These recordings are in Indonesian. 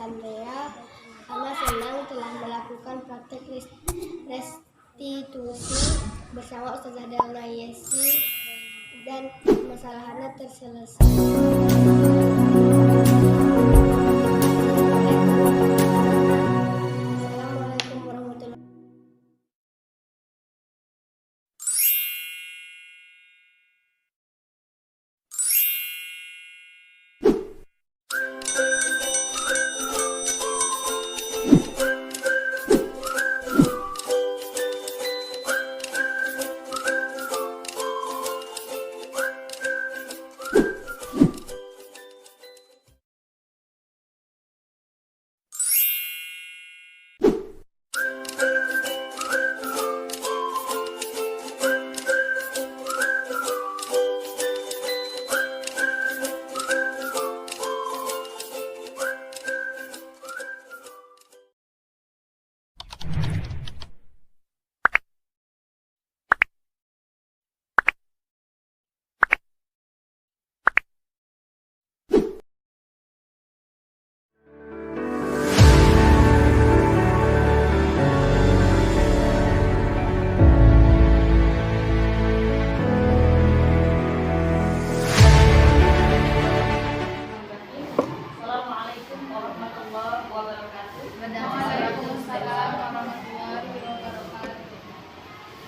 Andrea. Ana senang telah melakukan praktek restitusi bersama Ustazah Delna Yesi dan masalah Ana terselesai. Assalamualaikum warahmatullahi wabarakatuh.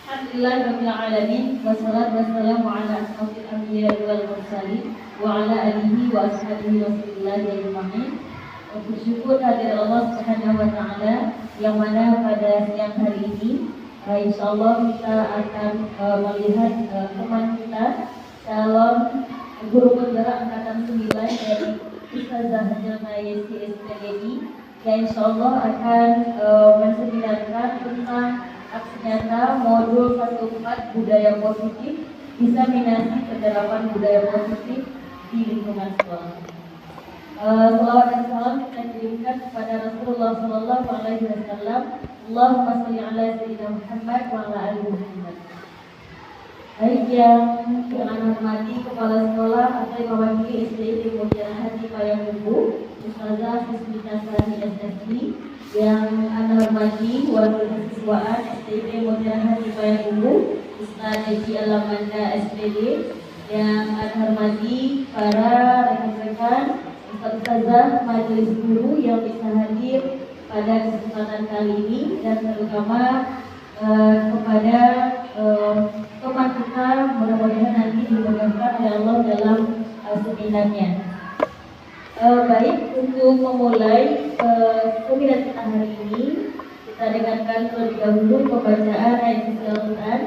Alhamdulillahirrahmanirrahim. Wassalatu wassalamu ala ashrafil anbiya wal mursalin wa ala alihi wa ashabihi Rasulillah ajma'in. Bersyukur hadir Allah Subhanahu wa taala yang mana pada siang hari ini insyaallah kita akan melihat teman kita calon guru penggerak angkatan 9 dari Ustazah Delna Yesi SPDI yang insyaallah akan menseminarkan tentang aksi nyata modul 14 budaya positif, diseminasi penerapan budaya positif di lingkungan sekolah. Salawat dan salam kita kirimkan kepada Rasulullah Sallallahu Alaihi Wasallam. Allahumma sholli ala sayyidina Muhammad wa ala ali Muhammad. Baik yang hormati kepala sekolah atau mewakili SDI Mutiara Hati Payakumbuh, Ustazah Sismita Sari SSI, yang anda hormati wakil kesiswaan SDI Mutiara Hati Payakumbuh, Ustaz Haji Alamanda SPD, yang anda hormati para rekan-rekan Ustazah Majelis Guru yang bisa hadir pada kesempatan kali ini, dan terutama kepada teman kita, mudah-mudahan nanti dimudahkan oleh Allah dalam seminarnya. Baik, untuk memulai seminar kita hari ini, kita dengarkan terlebih dahulu pembacaan ayat suci Al-Quran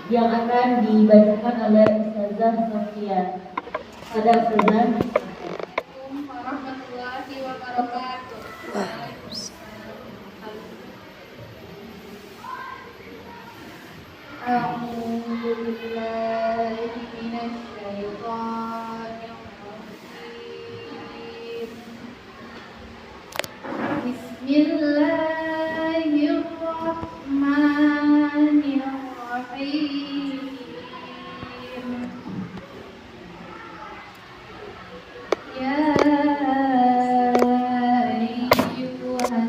yang akan dibacakan oleh Ustazah Sofia. Pada Ustazah. Assalamualaikum warahmatullahi wabarakatuh. A'udzu billahi minasy syaithanir rajim. Bismillahirrahmanirrahim. Ya ayyuhan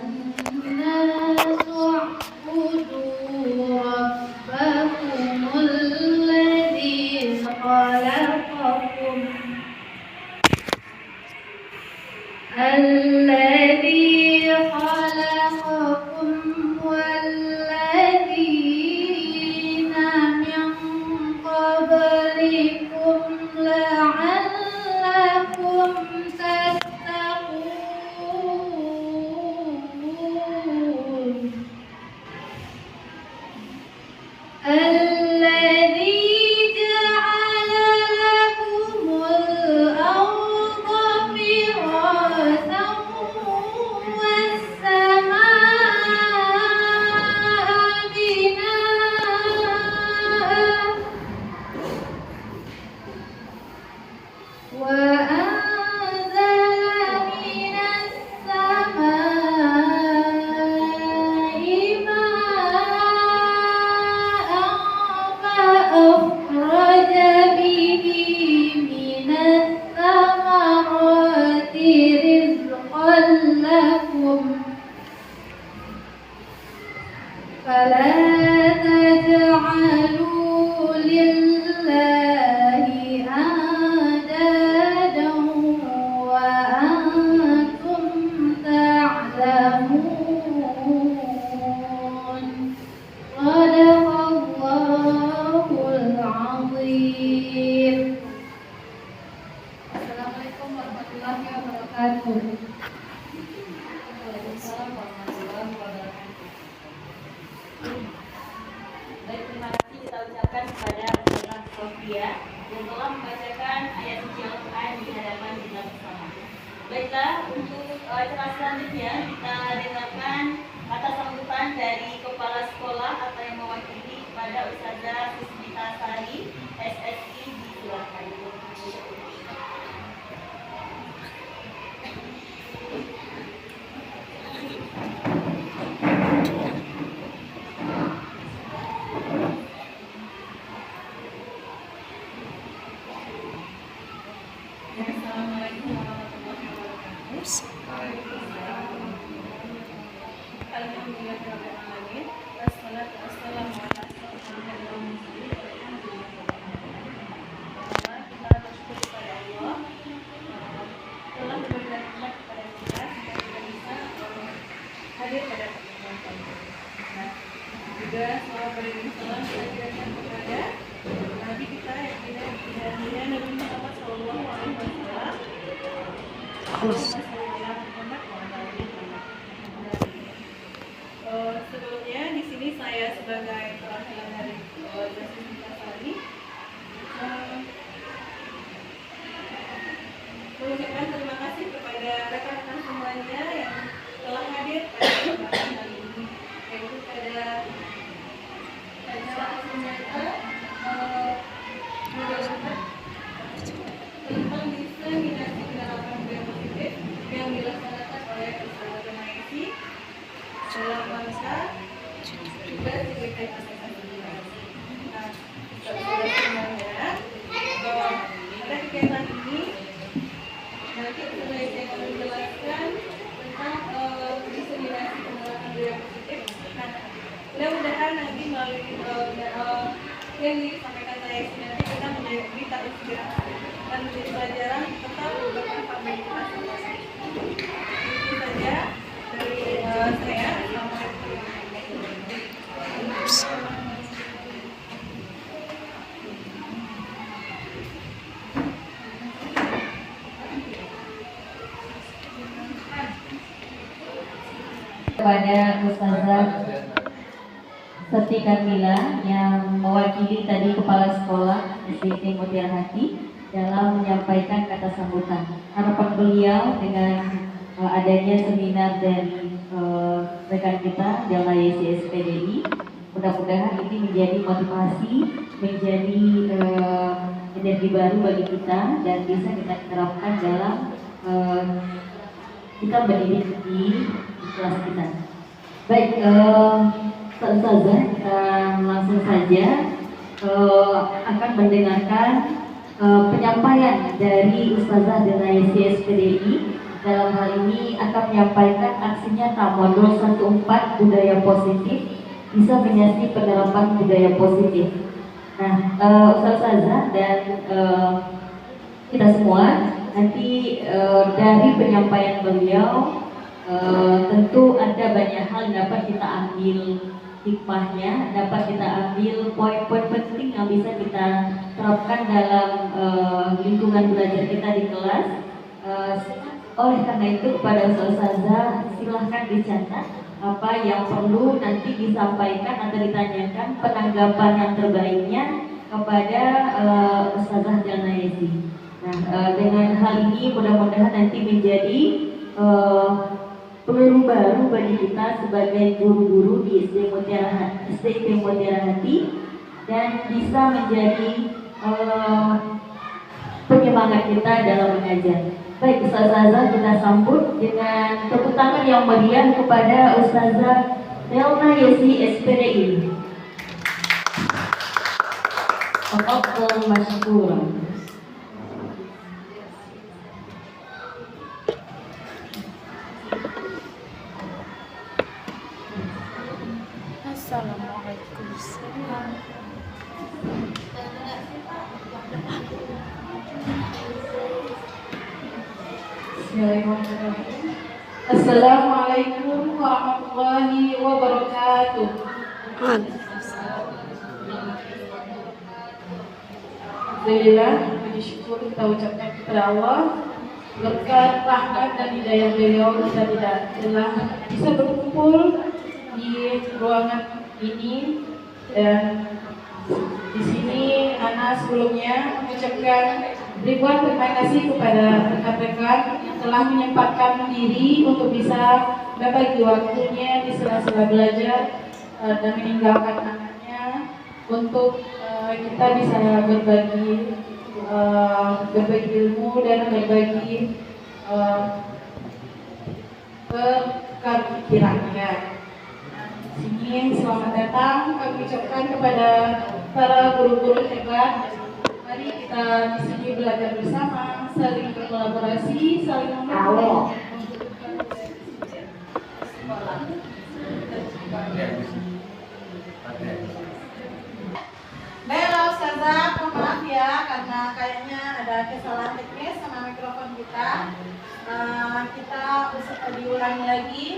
nasu u'budu rabbakumul ladzi khalaqakum الذي خلقكم والذين من قبلكم لعلكم تتقون الذي جعل لكم الأرض فراشا والسماء warahmatullahi wabarakatuh. Waalaikumsalam warahmatullahi wabarakatuh. Baik, terima kasih kita ucapkan kepada Ustazah Sofia yang telah membacakan ayat suci Al-Quran di hadapan kita bersama. Baiklah, untuk acara selanjutnya kita dengarkan kata sambutan dari Kepala Sekolah atau yang mewakili kepada Ustazah Susmita Sari, SSI, silakan. Assalamualaikum warahmatullahi wabarakatuh. Alhamdulillahirrahmanirrahim. Wassalatu wassalamu ala asyrofil mursalin. Kita bersyukur kepada Allah telah memberikan nikmat kepada kita sehingga kita bisa hadir pada pertemuan kali ini. Nah, juga selawat beriring salam kita ajarkan kepada Nabi kita yang tidak Nabi Muhammad Sallallahu Alaihi Wasallam. Sebelumnya di sini saya sebagai perwakilan dari Jasis Sari mengucapkan terima kasih kepada rekan-rekan semuanya yang telah hadir pada kesempatan kali ini, yaitu pada acara semuanya tentang diseminasi penerapan budaya positif yang dilaksanakan oleh Ustazah Junaidi dalam rangka juga sebagai asosiasi. Nah, saudara semuanya, bahwa pada kegiatan ini nanti Ustazah akan menjelaskan tentang diseminasi penerapan budaya positif. Nah, mudah-mudahan nanti melalui yang disampaikan saya ini nanti kita menjadi terinspirasi dan menjadi pelajaran tentang bermanfaat bagi kita semua. Itu saja dari saya. Kepada Ustazah Siti Kamila yang mewakili tadi Kepala Sekolah SDT Mutiara Hati dalam menyampaikan kata sambutan. Harapan beliau dengan adanya seminar dari rekan kita Jalna YSI SPDI, mudah-mudahan ini menjadi motivasi, menjadi energi baru bagi kita dan bisa kita terapkan dalam kita mendidik di kelas kita. Baik, Ustazah, kita langsung saja akan mendengarkan penyampaian dari Ustazah Jalna YSI SPDI. Dalam hal ini akan menyampaikan aksinya Modul 14 Budaya Positif, bisa menyiasati penerapan budaya positif. Nah, Ustazah dan kita semua nanti dari penyampaian beliau tentu ada banyak hal yang dapat kita ambil hikmahnya, dapat kita ambil poin-poin penting yang bisa kita terapkan dalam lingkungan belajar kita di kelas. Oleh karena itu kepada Ustazah silahkan dicatat apa yang perlu nanti disampaikan atau ditanyakan, penanggapan yang terbaiknya kepada Ustazah Jalna YSI. Nah, dengan hal ini mudah-mudahan nanti menjadi peluru baru bagi kita sebagai guru-guru di SD Mutiara Hati dan bisa menjadi penyemangat kita dalam mengajar. Baik, Ustazah, kita sambut dengan tepuk tangan yang meriah kepada Ustazah Jalna YSI SPDI. Tafadhal mashkuran. Assalamualaikum. Assalamualaikum warahmatullahi wabarakatuh. Alhamdulillah, puji syukur kita ucapkan kepada Allah berkat rahmat dan hidayah beliau kita telah bisa berkumpul di ruangan ini. Dan di sini Ana sebelumnya mengucapkan ribuan terima kasih kepada rekan-rekan yang telah menyempatkan diri untuk bisa berbagi waktunya di sela-sela belajar dan meninggalkan anaknya untuk kita bisa berbagi ilmu dan berbagi bertukar pikirannya. Di sini selamat datang kami ucapkan kepada para guru-guru hebat. Mari kita di sini belajar bersama, saling berkolaborasi, saling mendukung. Baiklah Ustazah, mohon maaf ya karena kayaknya ada kesalahan teknis sama mikrofon kita. Kita diulangi lagi.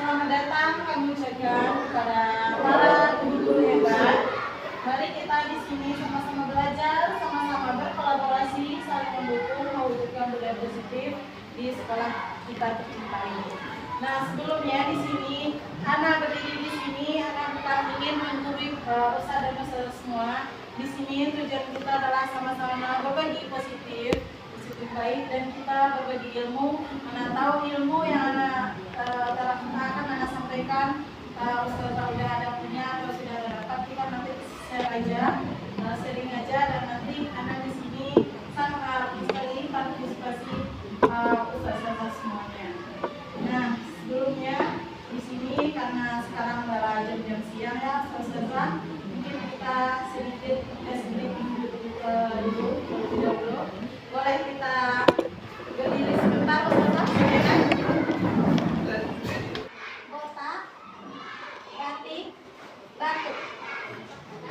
Selamat datang kami ucapkan kepada para guru-guru hebat. Mari kita di sini sama-sama belajar, sama-sama berkolaborasi, saling mendukung, mewujudkan budaya positif di sekolah kita tercinta ini. Nah, sebelumnya di sini, Ana berdiri di sini, Ana bukan ingin menggurui Ustaz dan Ustazah semua. Di sini tujuan kita adalah sama-sama berbagi positif baik, dan kita berbagi ilmu. Ana tahu ilmu yang Ana akan Ana sampaikan, Ustazah udah ada punya atau sudah ada dapat, kita nanti share aja, sharing aja, dan nanti Ana di sini sangat harap sekali partisipasi Ustazah semuanya. Nah, sebelumnya di sini karena sekarang adalah jam-jam siang ya, Ustazah, mungkin kita sedikit dulu. Boleh kita berdiri sebentar, Ustazah? Botak, batik, batuk.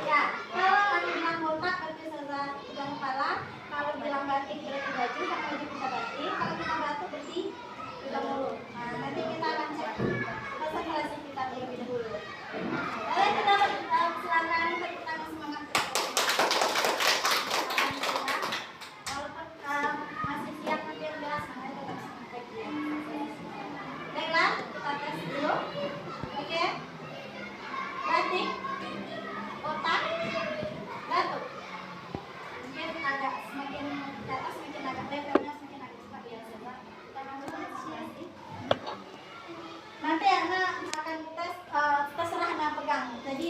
Ya, kalau lagi bilang botak berarti Ustazah pegang kepala. Kalau bilang batik berarti baju, sama baju kita batik. Kalau kita batuk berarti pegang mulut. Nah, nanti kita akan cek konsentrasi kita terlebih dahulu. Boleh kita silakan tepuk tangan semangat. Masih siap nanti udah semangat tetap semangat ya. Baiklah, kita tes dulu. Oke. Batik, botak, batuk. Mungkin agak semakin ke atas, semakin agak levelnya semakin agak cepat ya, Ustazah. Kita akan bersiasi. Nanti Ana akan tes, terserah Ana pegang. Jadi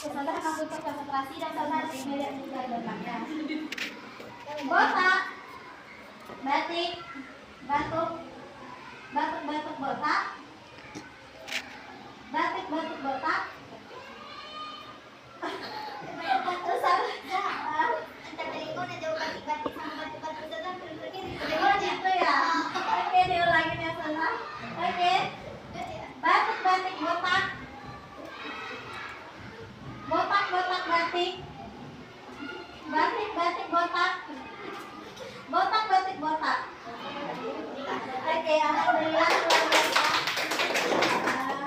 Ustazah akan butuh konsentrasi dan Ustazah harus melihat juga belakangnya. Botak, batik, batuk, batuk, batuk, botak, batik, batuk, botak. Gitu ya. Oke, diulangin ya, Ustazah. Oke. Batuk, batik, botak. Botak, botak, batik. Batik, batik, botak. Botak, batik, botak. Oke, alhamdulillah luar biasa.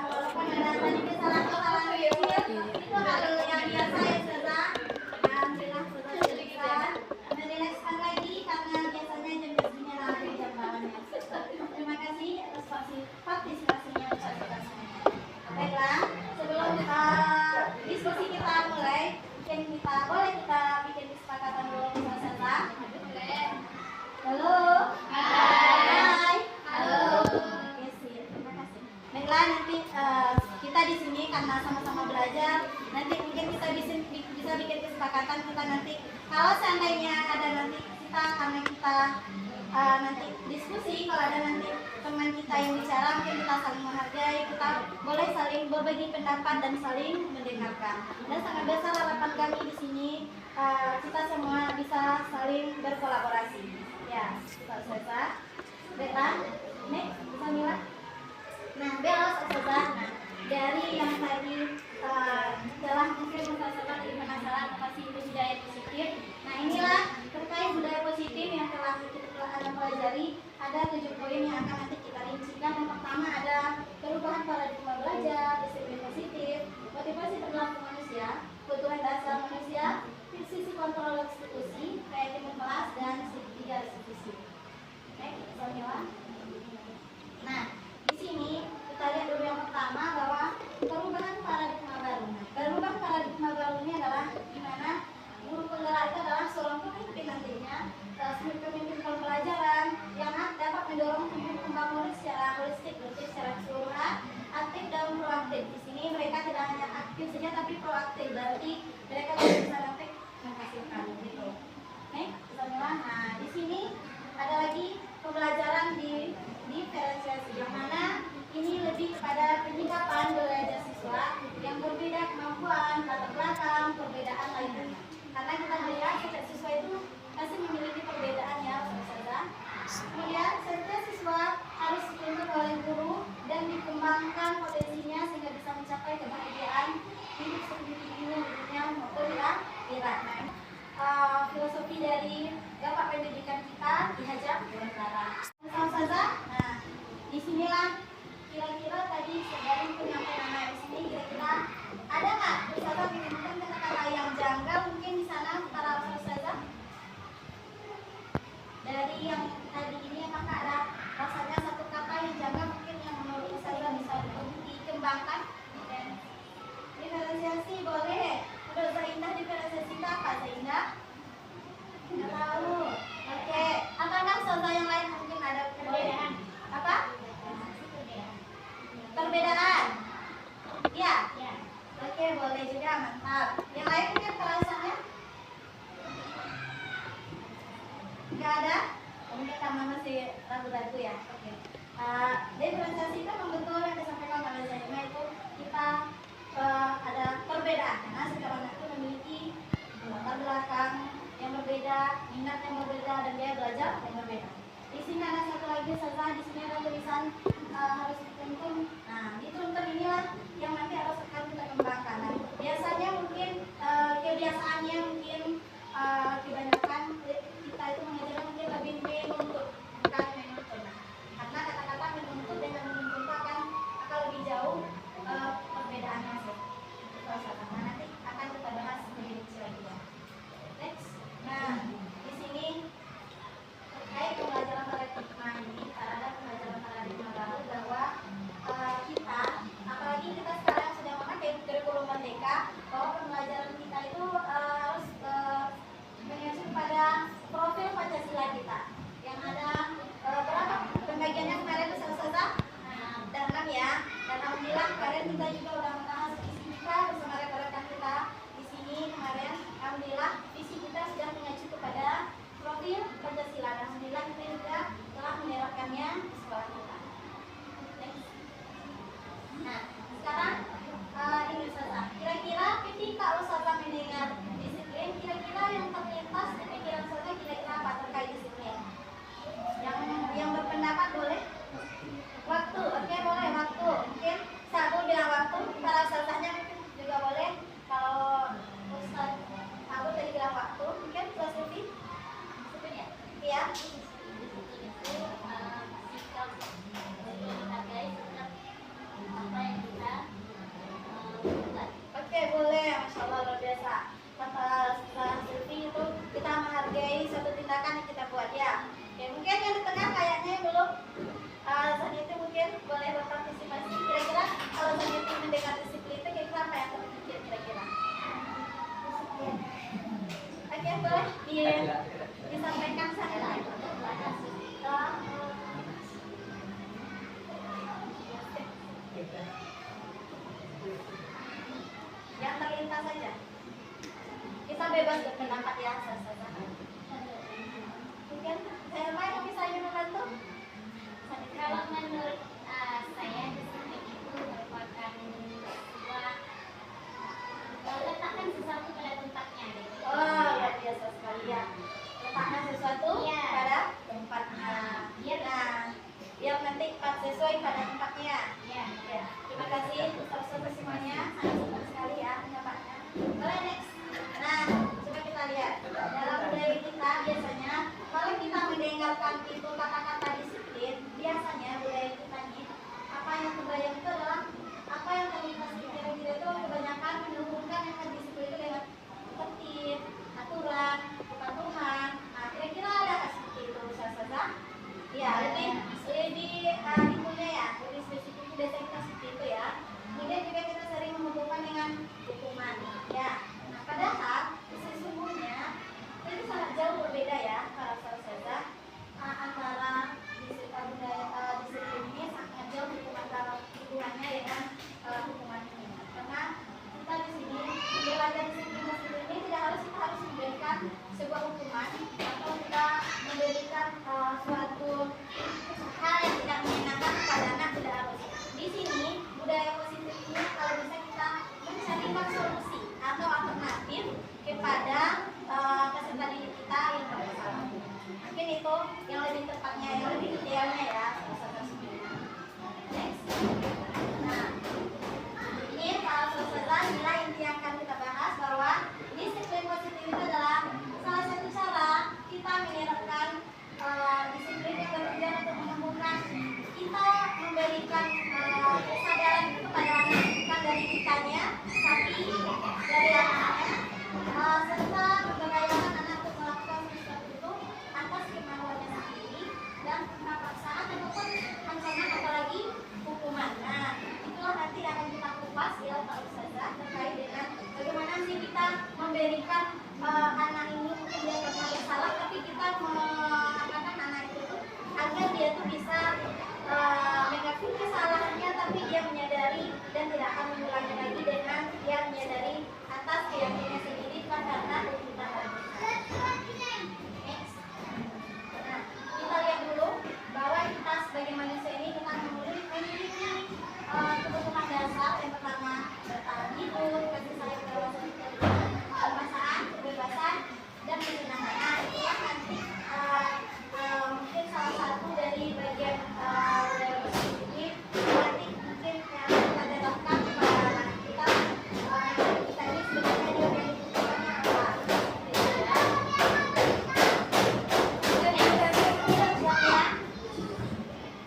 Walaupun ada tadi kesalahan-kesalahan kecil, itu hal yang biasa ya, Ustazah. Alhamdulillah sudah selesai. Merilekskan lagi karena biasanya jam-jam segini adalah jam bawahnya. Terima kasih atas partisipasinya Ustazah semuanya. Baiklah, sebelum diskusi kita mulai, boleh kita bikin kesepakatan dulu sama Ustazah? Halo. Hai. Halo. Oke, sih. Terima kasih. Baiklah, nanti kita di sini karena sama-sama belajar, nanti mungkin kita bisa bikin kesepakatan kita nanti kalau seandainya ada nanti kita karena kita nanti diskusi, kalau ada nanti teman kita yang bicara, mungkin kita saling menghargai, kita boleh saling berbagi pendapat dan saling mendengarkan. Dan sangat besar harapan kami di sini kita semua bisa saling berkolaborasi. Ya, Ustazah. Baiklah, next, bisa Mila. Nah, belos Ustazah. Nah, dari yang tadi telah mungkin Ustazah jadi penasaran apa sih itu budaya positif. Nah, inilah terkait budaya positif yang telah kita pelajari. Ada 7 poin yang akan nanti kita rincikan. Yang pertama ada perubahan paradigma belajar, disiplin positif, motivasi perilaku manusia, kebutuhan dasar manusia, sisi kontrol institusi, kreativitas kelas, dan sisi restitusi. Baik, pasif berarti secara keseluruhan, aktif dan proaktif. Di sini mereka tidak hanya aktif saja tapi proaktif, berarti mereka juga bisa aktif menghasilkan gitu. Oke, kita mulai. Nah, di sini ada lagi pembelajaran di diferensiasi yang mana ini lebih kepada penyikapan belajar siswa yang berbeda kemampuan, latar belakang, perbedaan lainnya. Karena kita melihat setiap siswa itu masih memiliki perbedaan ya, saudara. Kemudian setiap siswa harus dituntut oleh guru dan dikembangkan potensinya sehingga bisa mencapai kebahagiaan hidup seperti ini dunia maupun di akhirat. Filosofi dari Bapak Pendidikan kita Ki Hajar Dewantara. Nah, disinilah kira-kira tadi dari penyampaian anak di sini kira-kira ada nggak ustazah menemukan kata-kata yang janggal mungkin di sana para ustazah? Dari yang tadi ini apakah ada rasanya satu kata yang janggal mungkin yang menurut ustazah bisa dikembangkan? Diferensiasi boleh. Udah Zaindah diferensiasi apa Zaindah? Nggak tahu. Oke. Apakah ustazah yang lain mungkin ada perbedaan? Apa? Perbedaan? Ya? Oke, boleh juga, mantap. Yang lain mungkin perasaannya? Nggak ada? Mungkin karena masih ragu-ragu ya. Oke. Diferensiasi itu memang betul yang disampaikan oleh Zainah itu kita ada perbedaan karena setiap anak itu memiliki latar belakang yang berbeda, minat yang berbeda, dan dia belajar yang berbeda. Di sini ada satu lagi saja, di sini ada tulisan harus dituntun. Nah, dituntun inilah yang nanti harus akan kita kembangkan. Nah, biasanya mungkin kebiasaannya mungkin kebanyakan kita itu mengajarkan mungkin lebih menuntut, bukan menuntun. Nah, karena kata-kata menuntut dengan menuntun itu akan lebih jauh perbedaannya sih. Nah, nanti akan kita bahas lebih kecil lagi ya. Next. Nah, di sini terkait pembelajaran paradigma ini, ada pembelajaran paradigma baru bahwa kita, apalagi kita sekarang sudah memakai kurikulum merdeka, bahwa pembelajaran kita itu harus mengacu pada profil Pancasila kita yang ada berapa pembagiannya kemarin itu selesai? Dan 6 ya. Dan alhamdulillah kemarin kita juga udah membahas visi kita bersama rekan-rekan kita di sini kemarin. Alhamdulillah visi kita sudah mengacu kepada profil Pancasila. Dan alhamdulillah kita juga telah menerapkannya di sekolah kita. Nah, sekarang ini Ustazah. Kira-kira ketika Ustazah mendengar disiplin, kira-kira yang terlintas di pikiran Ustazah kira-kira apa terkait disiplin? Yang berpendapat boleh? Waktu, oke boleh waktu. Mungkin Sabu bilang waktu, para Ustazahnya mungkin juga boleh. Kalau Ustaz Abu tadi bilang waktu, mungkin Ustaz Sufi? Iya. Oke boleh, Masya Allah luar biasa. Kata Ustaz Sufi itu kita menghargai suatu tindakan yang kita buat ya. Oke, mungkin yang di tengah kayaknya belum. Saat itu mungkin boleh berpartisipasi. Kira-kira kalau saat itu mendengar disiplin itu kira-kira apa yang terpikir kira-kira? Oke boleh disampaikan saja. Yang terlintas saja. Kita bebas berpendapat ya, Ustazah. Mungkin saya mau bisa membantu. Kalau menurut saya disiplin itu merupakan sebuah letakkan sesuatu pada tempatnya gitu. Oh, luar biasa sekali ya. Letakkan sesuatu pada tempatnya. Nah, yang nanti sesuai pada tempatnya. Ya. Terima kasih Ustaz semuanya. Sangat senang sekali ya pendapatnya. Boleh next. Nah, coba kita lihat. Dalam budaya kita biasanya kalau kita mendengarkan itu kata-kata disiplin, biasanya budaya kita nih apa yang terbayang itu adalah apa yang terlintas di pikiran kita itu kebanyakan menghubungkan yang disiplin itu dengan tertib, aturan, kepatuhan. Nah, kira-kira ada nggak seperti itu Ustazah? Ya, lebih itunya ya, lebih spesifik biasanya kita seperti itu ya. Kemudian juga kita sering menghubungkan dengan hukuman. keyakinan sendiri karena kita haruskan. Next. Nah, kita lihat dulu bahwa kita sebagai manusia ini kita memiliki kebutuhan dasar. Yang pertama bertahan hidup, kasih sayang, kebebasan, kebebasan dan kesenangan. Nah, itulah nanti mungkin salah satu dari bagian ini nanti mungkin yang kita terapkan kepada anak kita. Kita ini sebenarnya dia yang dibutuhkannya apa?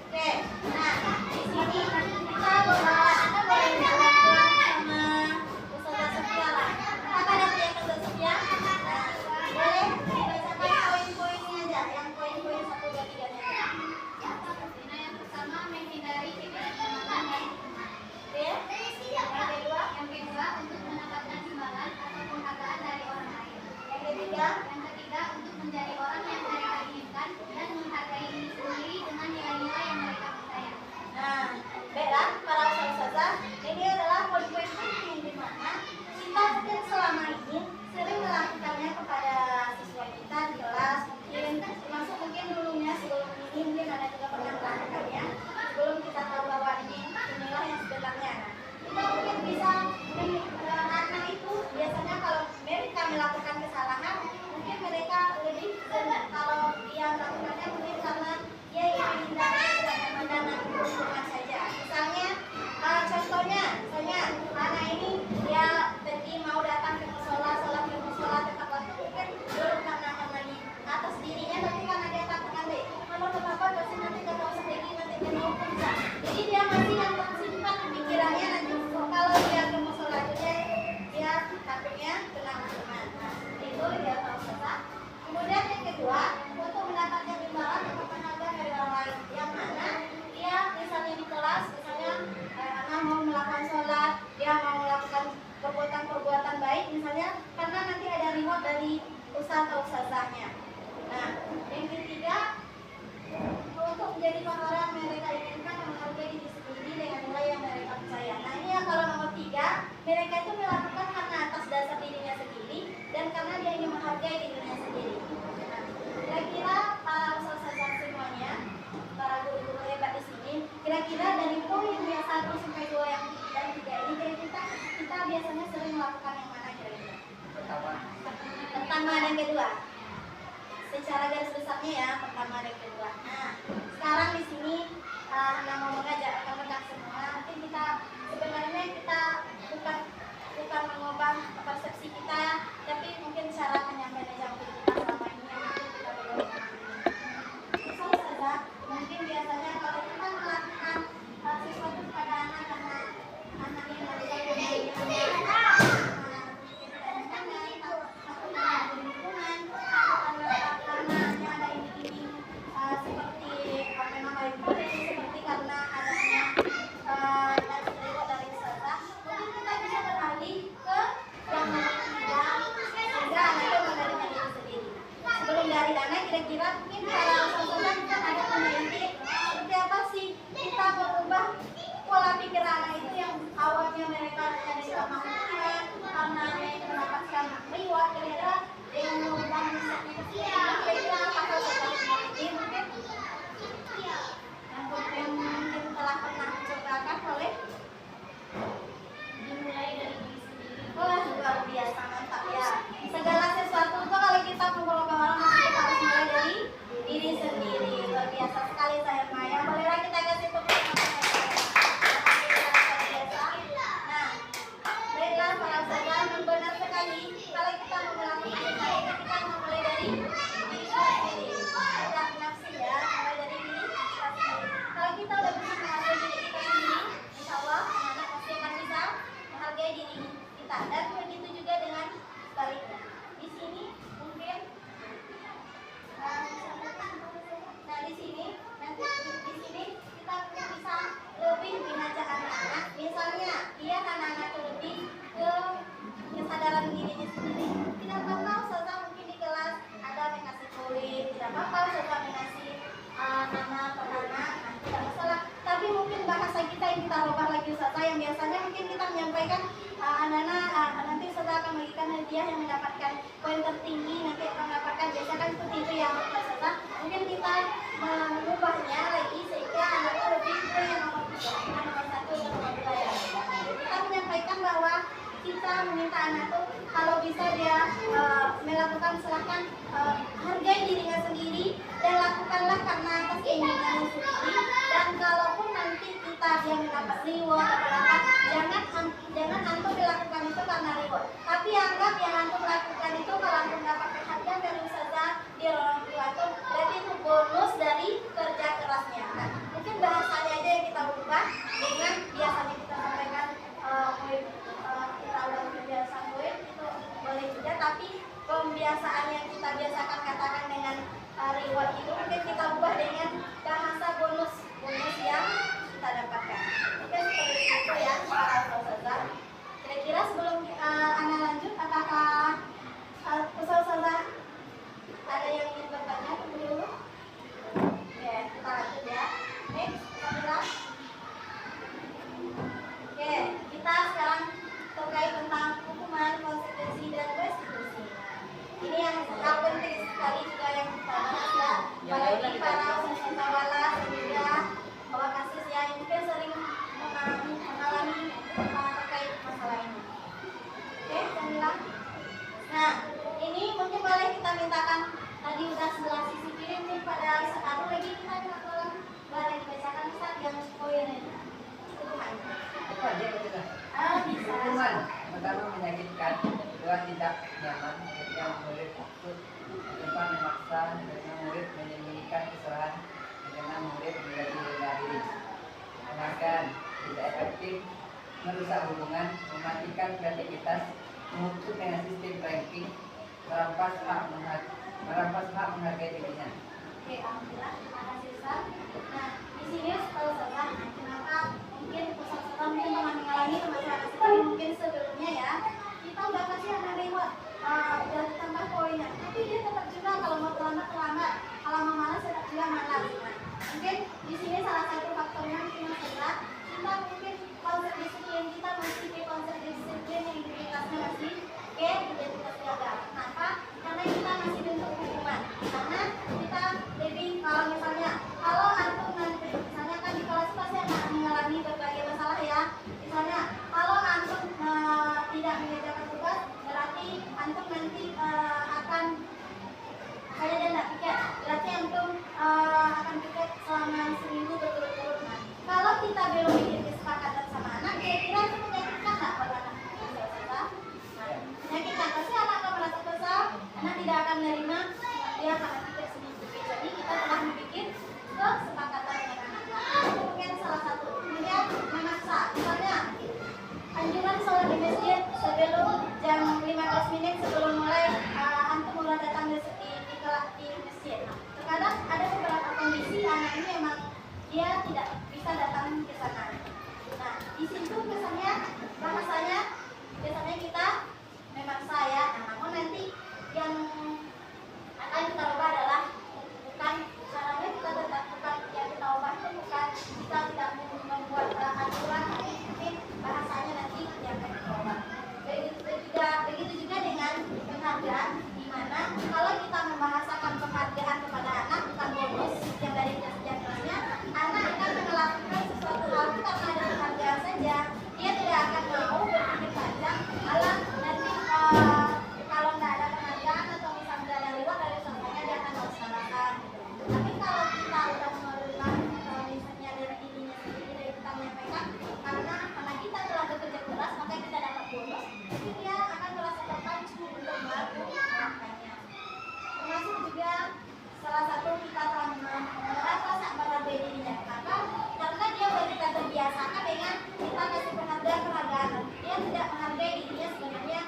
Oke, nah di sini kita Anda boleh menjelaskan sama Ustazah Sofia lah. Apa ada yang Ustazah Sofia? Nah, boleh dibacakan poin-poinnya aja, yang poin-poin 1, 2, 3 nya. Yang pertama menghindari ketidaknyamanan dan Oke, yang kedua untuk mendapatkan imbalan atau penghargaan dari orang lain. yang ketiga. Yang ketiga untuk menjadi orang yang mereka inginkan dan menghargai diri sendiri dengan nilai-nilai yang mereka percaya. Nah, baiklah para ustazah, ini adalah poin-poin penting di mana kita mungkin selama ini sering melakukannya kepada siswa kita di kelas, mungkin termasuk mungkin dulunya sebelum ini mungkin ada juga pernah melakukannya sebelum kita tahu bahwa inilah yang sebenarnya. Kita mungkin bisa anak itu biasanya kalau mereka melakukan kesalahan mungkin mereka lebih kalau dia melakukannya mungkin karena dia ingin menghindari ketidaknyamanan lingkungan saja. Misalnya contohnya, misalnya anak ini dia pergi mau datang ke musola, sholat ke musola tetap waktu mungkin belum karena di atas dirinya, tapi karena dia takut nanti kalau kenapa pasti nanti kalau sedikit nanti dia mau bisa. Jadi dia masih yang tersimpan di pikirannya nanti kalau dia ke musola dia takutnya kena hukuman. Nah, itu dia tahu susah. Kemudian yang kedua, untuk mendapatkan imbalan atau penghargaan dari orang lain, yang mana dia misalnya di kelas, misalnya anak mau melakukan sholat, dia mau melakukan perbuatan-perbuatan baik, misalnya karena nanti ada reward dari ustaz atau ustazahnya. Nah, yang ketiga, untuk menjadi orang yang mereka inginkan dan menghargai diri sendiri dengan nilai yang mereka percaya. Nah, ini ya kalau nomor 3, mereka itu melakukan karena atas dasar dirinya sendiri dan karena dia ingin menghargai dirinya sendiri. Nah, kira-kira para ustazah semuanya, para guru-guru hebat di sini, kira-kira dari poin yang 1 sampai 2 yang dan 3 ini, kita biasanya sering melakukan yang mana kira-kira? Pertama dan kedua. Secara garis besarnya ya, pertama dan kedua. Nah, sekarang di sini Anda mau mengajak rekan-rekan semua. Nanti kita sebenarnya kita bukan mengubah persepsi kita, tapi mungkin cara penyampaian yang kita selama ini yang mungkin kita belum pahami. Misal saja, mungkin biasanya kalau kita melakukan sesuatu kepada anak karena anaknya mereka seperti karena adanya dari ustazah, mungkin kita bisa beralih ke yang sehingga anak itu mengendalikan diri sendiri. Sebelum dari dana, kira-kira mungkin para ustazah kita ada memiliki seperti apa sih kita merubah pola pikir anak itu yang awalnya mereka dari kemampuan karena mereka mendapatkan reward, kira-kira dengan mengubah kira-kira apa saja ini mungkin yang mungkin telah pernah dicobakan oleh dimulai dari diri sendiri. wah luar biasa mantap ya. Segala sesuatu itu kalau kita mengubah orang kita harus mulai dari diri sendiri. Luar biasa sekali saya Maya. Bolehlah kita kasih tepuk tangan. Nah, baiklah para saudara, benar sekali kalau kita mau melakukan itu kita mulai dari diri sendiri. Tidak nafsi ya, mulai dari diri sendiri. Kalau kita udah bisa menghargai diri kita sendiri, insya Allah anak-anak pasti akan bisa menghargai diri kita. Dan begitu juga dengan sebaliknya. Di sini mungkin, nah di sini nanti di sini kita mungkin bisa lebih mengajak anak-anak. Misalnya dia anak-anak itu lebih ke kesadaran dirinya sendiri. Tidak apa-apa ustazah mungkin di kelas ada mengasih kulit, tidak apa-apa ustazah mengasih nama per anak, tidak masalah. Tapi mungkin bahasa kita yang kita rubah lagi ustazah, yang biasanya mungkin kita menyampaikan anak-anak nanti ustazah Ustazah akan bagikan hadiah yang mendapatkan poin tertinggi, nanti akan mendapatkan biasa kan seperti itu ya Ustazah. Mungkin kita mengubahnya lagi sehingga anak itu lebih ke yang nomor 1 dan nomor 2 ya. Kita menyampaikan bahwa kita meminta anak tuh kalau bisa dia melakukan, silahkan hargai dirinya sendiri dan lakukanlah karena atas keinginannya sendiri. Dan kalaupun nanti kita dia mendapat reward atau apa, jangan antum melakukan itu karena reward, tapi anggap yang antum lakukan itu kalau antum dapat perhatian dari ustazah di orang tua tuh berarti itu bonus dari kerja kerasnya. Nah, mungkin bahasanya aja yang kita ubah dengan biasanya kita sampaikan kita udah terbiasa poin itu boleh juga, tapi pembiasaan yang kita biasakan katakan dengan reward itu mungkin kita ubah dengan bahasa bonus yang kita dapatkan. Oke, seperti itu ya para ustazah. Kira-kira sebelum Ana lanjut, apakah ustazah ada yang ingin bertanya dulu? Oke, kita lanjut ya. Next, Kamila. Oke, kita sekarang terkait tentang hukuman, konsekuensi dan restitusi. Ini yang sangat penting sekali juga yang kita bahas ya. Apalagi para ustazah wala juga bahwa kasus yang mungkin sering mengalami terkait masalah ini. Oke, Kamila. Nah, ini mungkin boleh kita mintakan tadi udah sebelah sisi kiri, mungkin pada satu lagi kita minta tolong boleh dibacakan Ustaz yang poinnya. Hukuman. Bisa. Hukuman pertama menyakitkan, kedua tidak nyaman, ketiga murid takut, keempat memaksa, kelima murid menyembunyikan kesalahan, keenam murid menjadi rendah diri, menghargai, tidak efektif, merusak hubungan, mematikan kreativitas, mengutuk dengan sistem ranking, merampas hak menghargai dirinya. Oke, alhamdulillah, terima kasih Ustaz. Nah, di sini Ustazah, kenapa mungkin Ustazah mungkin pernah mengalami masalah seperti mungkin sebelumnya ya, kita udah kasih anak reward, udah tambah poinnya, tapi dia tetap juga kalau mau terlambat, kalau mau malas tetap juga malas. Nah, mungkin di sini salah satu faktornya mungkin Ustazah, kita mungkin konsep disiplin kita masih ke konsep disiplin yang identitasnya masih ke identitas gagal. Kenapa? Karena kita masih bentuk hukuman. Karena kita lebih kalau misalnya kalau antum nanti misalnya kan di kelas pasti akan mengalami berbagai masalah ya. Misalnya kalau antum tidak mengerjakan tugas berarti antum nanti akan hanya denda piket. Berarti antum akan piket selama seminggu berturut-turut. Nah, kalau kita belum bikin kesepakatan sama anak, kira-kira itu menyakitkan nggak buat anak? Menyakitkan, pasti anak akan merasa kesal, anak tidak akan menerima, dia akan pikir seminggu. Jadi kita telah membuat kesepakatan dengan anak. Itu mungkin salah satu. Kemudian memaksa, misalnya anjuran sholat di masjid sebelum jam 15 menit sebelum mulai antum mulai datang di masjid. Nah, terkadang ada beberapa kondisi anak ini memang dia tidak bisa datang ke sana. Nah, di situ kesannya bahasanya biasanya kita memang saya, namun nanti yang akan kita ubah adalah bukan caranya kita tetap bukan yang kita ubah itu bukan kita tidak membuat aturan, tapi mungkin bahasanya nanti yang akan kita ubah. Begitu juga dengan penghargaan, di mana kalau kita membahasakan penghargaan kepada anak bukan bonus yang dari kerjanya, anak akan melakukan sesuatu hal itu karena ada penghargaan saja, dia tidak akan mau berpikir panjang, malah nanti kalau tidak ada penghargaan atau misalnya tidak ada reward dari contohnya dia akan melaksanakan. Tapi kalau kita sudah menerima misalnya dari dirinya sendiri, dari kita menyampaikan karena kita telah bekerja keras maka kita dapat bonus, jadi dia akan merasa terpacu untuk melakukannya. Termasuk juga salah satu kita telah merasa sabar dirinya. Kenapa? Karena dia kita terbiasakan dengan kita kasih penghargaan. Dia tidak menghargai dirinya sebenarnya.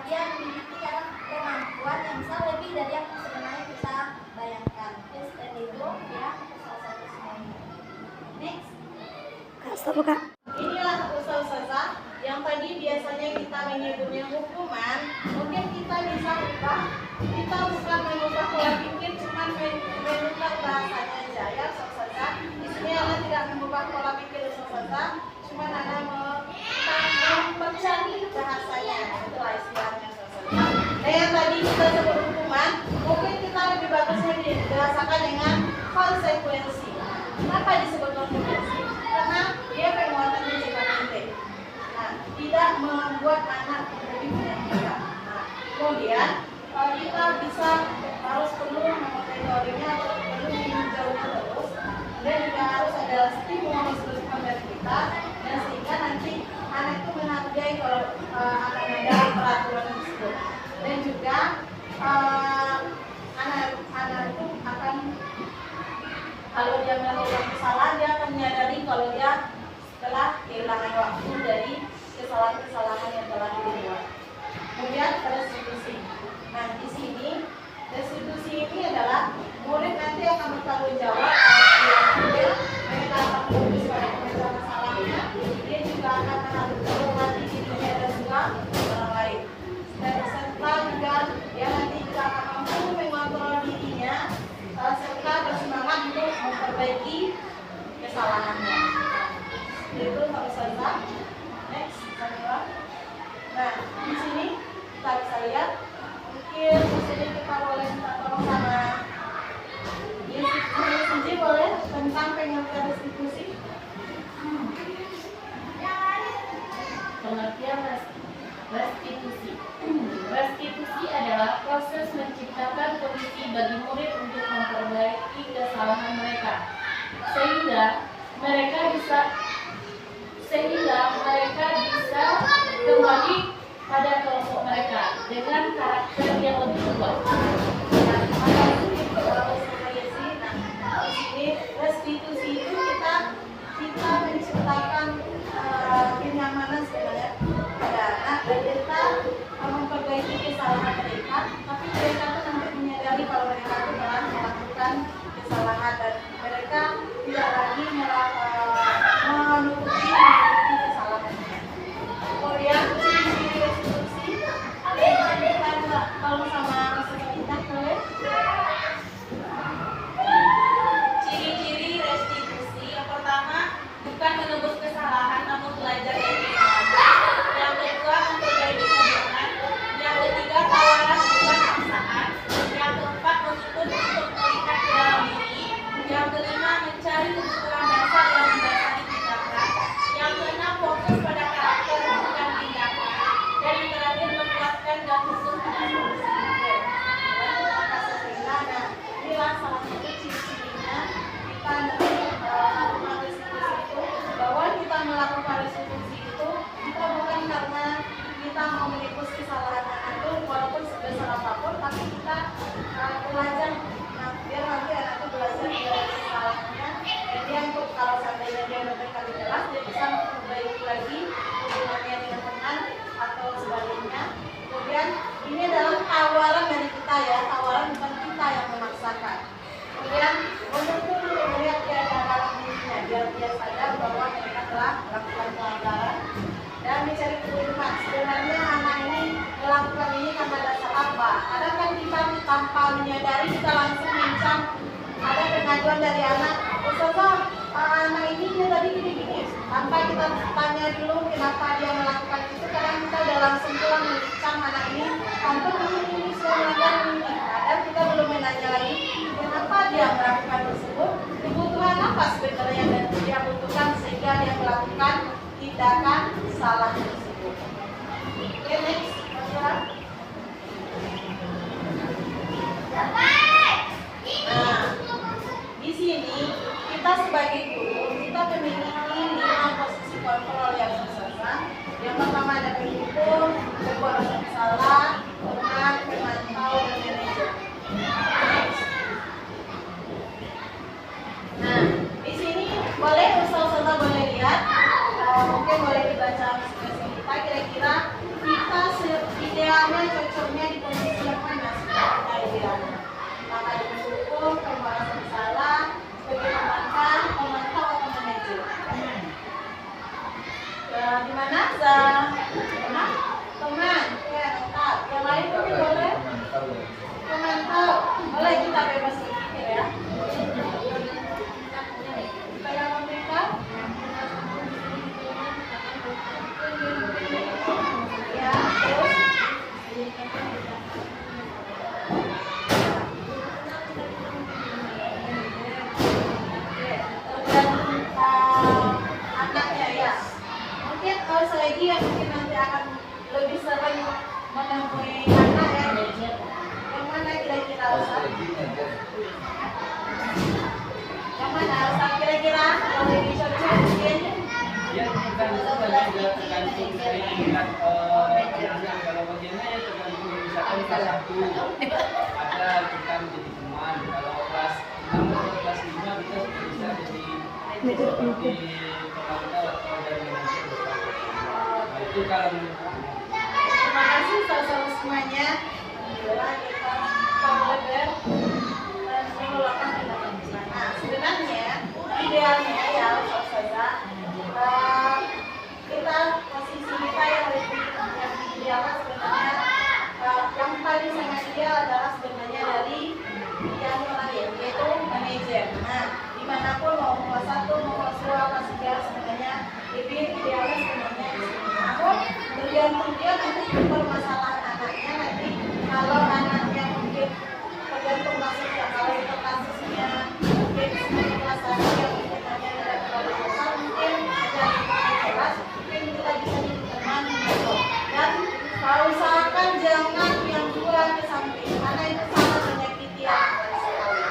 Dia memiliki kemampuan yang bisa lebih dari yang sebenarnya kita bayangkan. Dan itu ya salah satu semuanya. Next. Inilah usaha-usaha yang tadi biasanya kita menyebutnya hukuman. Mungkin kita bisa ubah. Kita bukan mengubah pola pikir, cuma mengubah bahasanya aja ya usaha-usaha. Di sini Ana tidak mengubah pola pikir usaha-usaha, cuma Ana mempercanggih bahasanya. Itulah istilah. yang tadi kita sebut hukuman, mungkin kita lebih bagusnya dirasakan dengan konsekuensi. Kenapa disebut konsekuensi? Karena dia penguatannya jangka pendek. Nah, tidak membuat anak lebih menyampaikan. Nah, kemudian kita bisa harus perlu memakai teorinya atau perlu meninjaunya terus. Dan juga harus ada stimulus dari kita, dan sehingga nanti anak itu menghargai kalau akan ada peraturan tersebut. Dan juga anak itu akan, kalau dia melakukan kesalahan, dia akan menyadari kalau dia telah kehilangan waktu dari kesalahan-kesalahan yang telah dibuat. Kemudian restitusi. Nah, di sini restitusi ini adalah murid nanti akan bertanggung jawab atas perilakunya, mereka akan fokus pada pemecahan masalahnya, dia juga akan menghormati dirinya dan juga orang lain. Dan serta juga dia nanti juga akan mampu mengontrol dirinya serta bersemangat untuk memperbaiki kesalahannya. Itu harus saja. Next, Samira. Nah, di sini kita bisa lihat, mungkin di sini kita boleh minta tolong sama Siji boleh tentang pengertian restitusi. Pengertian restitusi. Restitusi adalah proses menciptakan kondisi bagi murid untuk memperbaiki kesalahan mereka, sehingga mereka bisa kembali pada kelompok mereka dengan karakter yang lebih kuat. Restitusi itu kita menciptakan kenyamanan sebenarnya pada anak, dan kita memperbaiki kesalahan mereka, tapi mereka tuh nanti menyadari kalau mereka itu telah melakukan kesalahan dan mereka tidak lagi menutupi kesalahannya. Kemudian ciri-ciri restitusi, ada yang kita kalau sama kita boleh. Ciri-ciri restitusi yang pertama, bukan menebus kesalahan namun belajar dari kesalahan. Yang kedua, memperbaiki hubungan. Yang ketiga, tawaran bukan paksaan. Yang keempat, menuntut untuk melihat ke dalam diri. Yang kelima, mencari kebutuhan dasar yang mendasari tindakan. Yang keenam, fokus pada karakter bukan tindakan. Dan yang terakhir, menguatkan dan khusus pada solusi. Inilah salah satu ciri-cirinya kita nanti melakukan restitusi itu, bahwa kita melakukan restitusi itu kita bukan karena kita mau menebus kesalahan anak itu walaupun sebesar apapun, tapi kita belajar, biar nanti anak itu belajar dari kesalahannya, dan dia untuk kalau seandainya dia berkali keras, dia bisa memperbaiki lagi hubungannya dengan teman atau sebaliknya. Kemudian ini adalah tawaran dari kita ya, tawaran bukan kita yang memaksakan. Kemudian menuntut untuk melihat keadaan dalam dirinya, biar dia sadar bahwa mereka telah melakukan pelanggaran dan mencari kebutuhan. Sebenarnya anak ini melakukan ini karena dasar apa? Ada kan kita tanpa menyadari kita langsung mencam. Ada pengaduan dari anak, Ustazah, anak ini dia tadi gini-gini. Tanpa kita tanya dulu kenapa dia melakukan itu, kadang kita udah langsung pulang mencam anak ini. Tanpa ini sudah melanggar ini. Kadang kita belum menanya lagi kenapa dia melakukan tersebut, kebutuhan apa sebenarnya yang dia butuhkan sehingga dia melakukan tindakan salah tersebut. Oke, next, Mas. Nah, di sini kita sebagai guru kita memiliki 5 posisi kontrol yang sesuai. Yang pertama ada penghitung, pembuat rasa bersalah, teman, pemantau, dan manajer. Nah, di sini boleh Ustazah boleh lihat, mungkin boleh dibaca masing-masing kita, kira-kira kita idealnya cocoknya di posisi yang mana sebenarnya idealnya. Maka ada penghukum, pembuat rasa bersalah, sebagai pemantau, anaknya ya. Mungkin selagi yang mungkin nanti akan lebih sering menemui anak ya. Yang mana kira-kira Ustaz? Yang mana Ustaz kira-kira? Kalau lebih cocok mungkin? Ya, tergantung saya ingat kalau bagiannya ya tergantung misalkan kelas 1 ada kita menjadi teman, kalau kelas 6 atau kelas 5 kita bisa jadi seperti pemantau atau dari manajer bersama. Nah itu kalau Terima kasih saudara semuanya. Alhamdulillah kita belajar dan mengeluarkan tindakan bersama. Nah, sebenarnya idealnya ya Ustazah, kita posisi kita yang lebih ideal sebenarnya yang paling sangat ideal adalah sebenarnya dari yang lain yaitu manajer. Nah, dimanapun mau kelas 1, mau kelas 2, kelas 3 sebenarnya lebih idealnya sebenarnya di sini. Namun tergantung dia nanti permasalahan anaknya nanti kalau anaknya mungkin tergantung kasusnya kalau itu kasusnya mungkin semuanya kelas 1 yang mungkin hanya tidak terlalu besar mungkin ada di kelas mungkin kita bisa jadi teman gitu. Dan usahakan jangan yang dua ke samping karena itu sangat menyakiti anak sekali.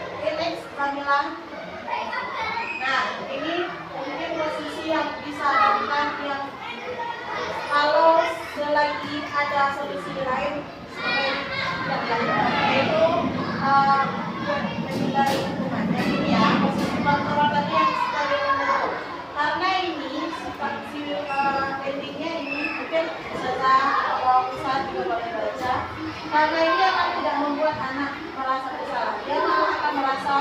Oke, next Kamila. Nah, ini mungkin posisi yang bisa dilakukan yang kalau selagi ada solusi lain sebagai yang lain yaitu menghindari lingkungan. Dan ini ya posisi kontrol tadi yang sekali menurut karena ini sifat endingnya ini mungkin setelah usaha juga boleh baca karena ini akan tidak membuat anak merasa bersalah, dia malah akan merasa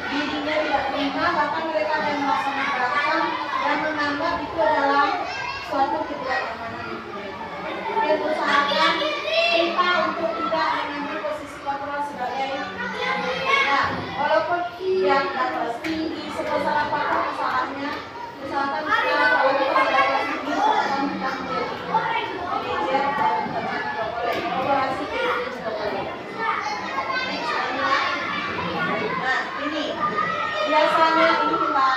dirinya tidak terima, bahkan mereka akan merasa memberatkan dan menganggap itu adalah suatu ketidaknyamanan. Dan usahakan kita untuk tidak mengambil posisi kontrol sebagai ya, walaupun dia tidak kelas tinggi, sebesar apapun usahanya, usahakan kita kalau kita ada kelas tinggi, usahakan kita menjadi manajer dan teman juga boleh, kolaborasi juga boleh. Nah, ini biasanya ini kita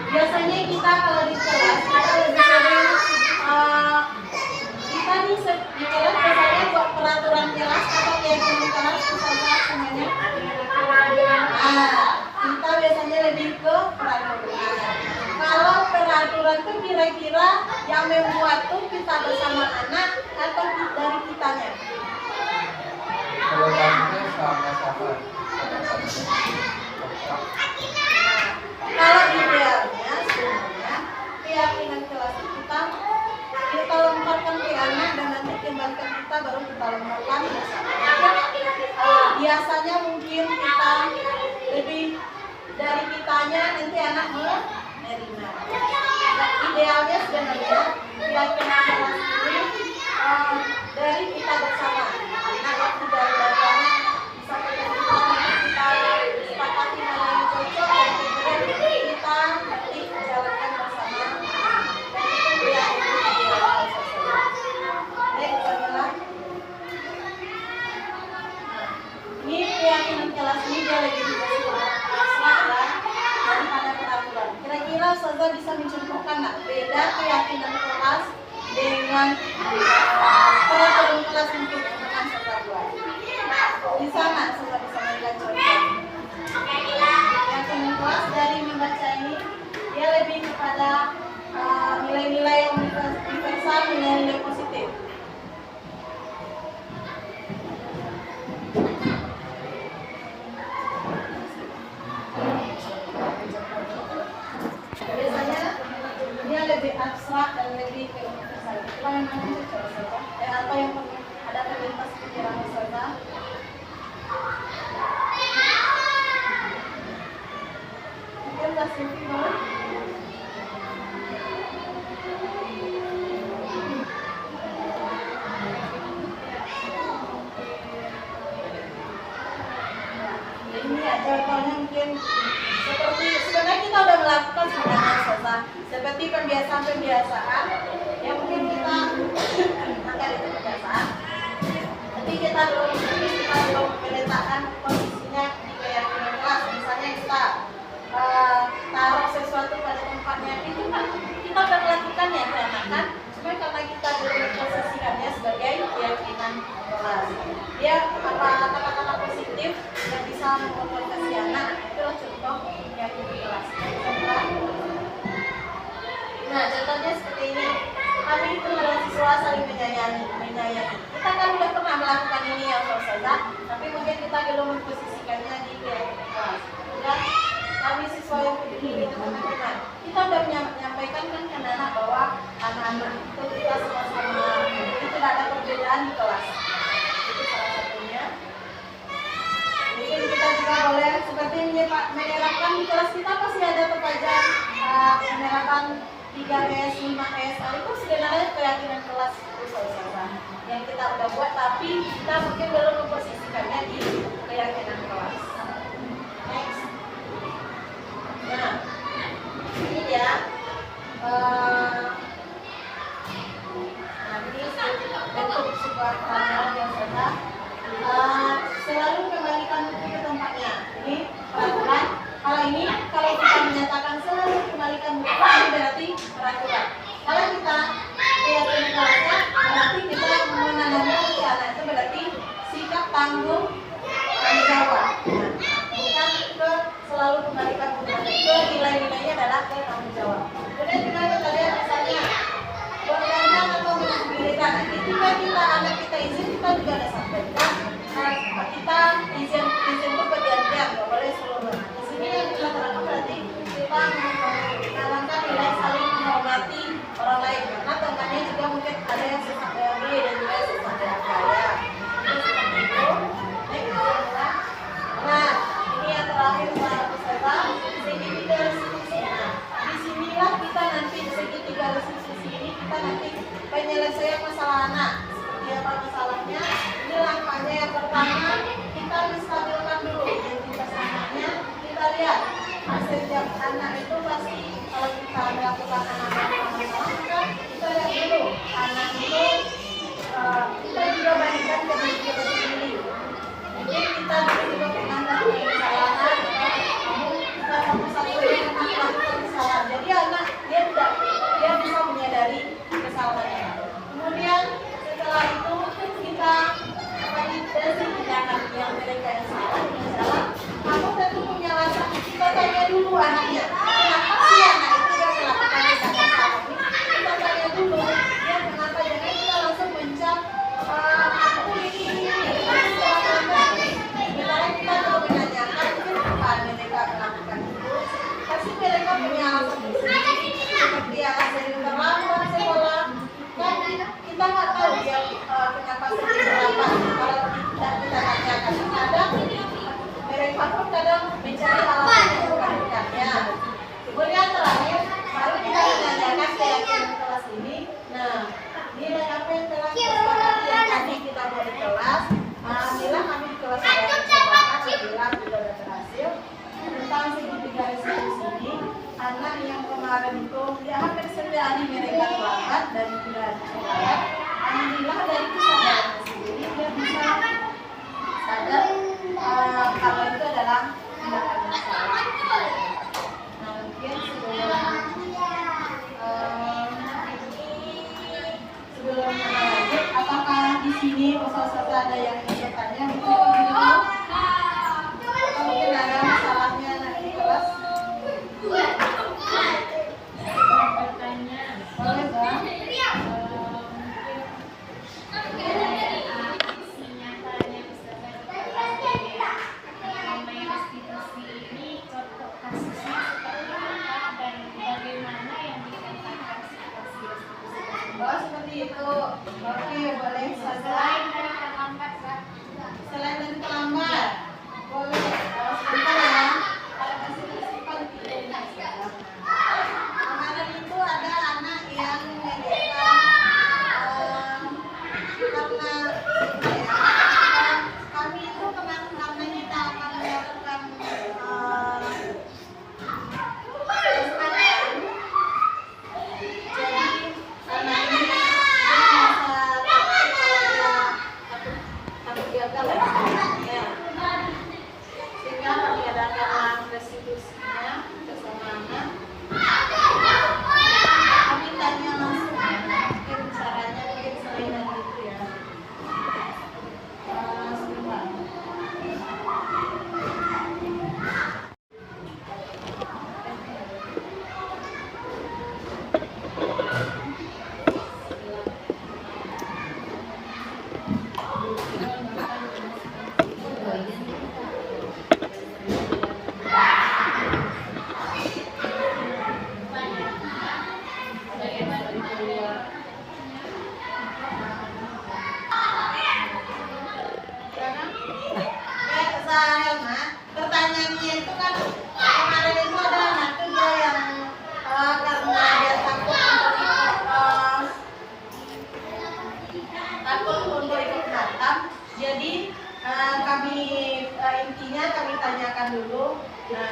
biasanya kita kalau di kelas kita lebih sering kita nih di kelas biasanya buat peraturan kelas atau keyakinan kelas misalnya semuanya kita biasanya lebih ke peraturan. Kalau peraturan tuh kira-kira yang membuat tuh kita bersama anak atau dari kitanya? Kalau bantu sama-sama. Kalau idealnya sebenarnya keyakinan kelas kita lemparkan ke anak dan nanti kembalikan kita baru kita lemparkan bersama. Biasanya mungkin kita lebih dari kitanya nanti anak menerima. Nah, idealnya sebenarnya keyakinan kelas ini dari kita bersama. Nah, waktu dari anak bisa kita sepakati mana yang cocok dan kemudian kita nanti jalankan bersama. Dan itu yang ideal sesuai. Next adalah ini keyakinan kelas ini dia lebih bersifat daripada peraturan. Kira-kira Ustazah bisa mencontohkan nggak beda keyakinan kelas dengan peraturan kelas mungkin yang pernah Ustazah buat? Di sana Ustazah bisa memberikan contoh. Keyakinan kelas dari membaca ini dia lebih kepada nilai-nilai yang universal, nilai-nilai positif. Biasanya dia lebih abstrak dan lebih ke universal. Kita memang cocok saja. Dan apa yang ada terlintas pikiran saja. Mungkin Mbak Silvi mau? Ini ya contohnya mungkin seperti sebenarnya kita udah melakukan sebenarnya Ustazah seperti pembiasaan yang mungkin kita akan itu kebiasaan tapi kita belum meletakkan posisinya di keyakinan kelas. Misalnya kita si anak. Itulah contoh yang di kelas. Nah, contohnya seperti ini. Kami itu adalah siswa saling menyayangi. Kita kan udah pernah melakukan ini ya Ustazah, tapi mungkin kita belum memposisikannya di kelas. Dan kami siswa yang peduli dengan teman-teman, kita udah menyampaikan kan ke anak bahwa anak-anak itu kita sama-sama, itu tidak ada perbedaan di kelas. Itu salah satunya. Mungkin kita juga boleh seperti menerapkan di kelas kita pasti ada terpajang menerapkan 3S, 5S, itu sebenarnya keyakinan kelas usaha yang kita udah buat, tapi kita mungkin belum memposisikannya di keyakinan kelas. Next. Nah, ini ya. Ini bentuk sebuah peraturan yang sudah selalu kembalikan buku ke tempatnya. Ini peraturan. Kalau kita menyatakan selalu kembalikan buku, ini berarti peraturan. Kalau kita keyakinan kelasnya, berarti kita menanamkan ke anak itu berarti sikap tanggung jawab. Nah, bukan ke selalu kembalikan buku, ke nilai-nilainya adalah ke tanggung jawab. Kemudian juga kita lihat misalnya berkandang atau mengambilkan. Ketika kita anak kita izin, kita juga ada sampaikan. Kita izin itu bergantian, nggak boleh seluruh. Di sini yang kita terangkan berarti kita menanamkan nilai saling menghormati orang lain. Karena temannya juga mungkin ada yang susah diambil dan juga susah diakaya. Itu seperti itu. Nah, ini yang terakhir Ustazah, segitiga restitusi. Nah, disinilah kita nanti segitiga restitusi ini kita nanti penyelesaian masalah anak. Seperti apa masalahnya? Ini langkahnya yang pertama, kita menstabilkan dulu identitas anaknya. Kita lihat setiap anak itu pasti kalau kita melakukan anak-anak masalah, maka kita lihat dulu anak itu kita juga bandingkan ke diri kita sendiri. Mungkin kita juga pernah melakukan kesalahan, kita satu-satu yang melakukan kesalahan. Jadi anak dia bisa menyadari kesalahannya. Kemudian setelah itu kita validasi tindakan yang mereka yang salah. Kamu tentu punya alasan. Kita tanya dulu anaknya, kenapa sih anak itu dia melakukan tindakan salah ini? Kita tanya dulu dia kenapa. Jangan kita langsung mencap aku ini. Misalnya kita mau menanyakan kenapa mereka melakukan itu, pasti mereka punya alasan sendiri. Seperti alasan yang terlambat sekolah, kan kita nggak tahu dia kenapa sedih berapa. Kalau tidak kita tanyakan, kadang mereka pun kadang mencari alasan yang bukan-bukannya. Kemudian terakhir, baru kita menanyakan keyakinan kelas ini. Nah, nilai apa yang telah kita sepakati yang tadi kita buat di kelas. Alhamdulillah kami di kelas sudah mencobakan, alhamdulillah kita sudah berhasil. Tentang segitiga restitusi ini, anak yang kemarin itu ya hampir setiap hari mereka terlambat dan tidak dicobakan. Alhamdulillah dari kesadaran sendiri dia bisa sadar kalau itu adalah tindakan yang salah. Nah, mungkin sebelum lanjut, apakah di sini Ustazah ada yang ingin bertanya? Mungkin atau mungkin ada masalahnya nanti di kelas? Bertanya. Boleh Bang? Oh seperti itu. Oke, boleh saja. Selain dari terlambat, boleh sebentar ya. Kalau masih tersimpan tidak bisa. Kemarin itu ada anak yang mendekat karena kami itu karena kita akan melakukan jadi anak ini dia merasa takut kalau dia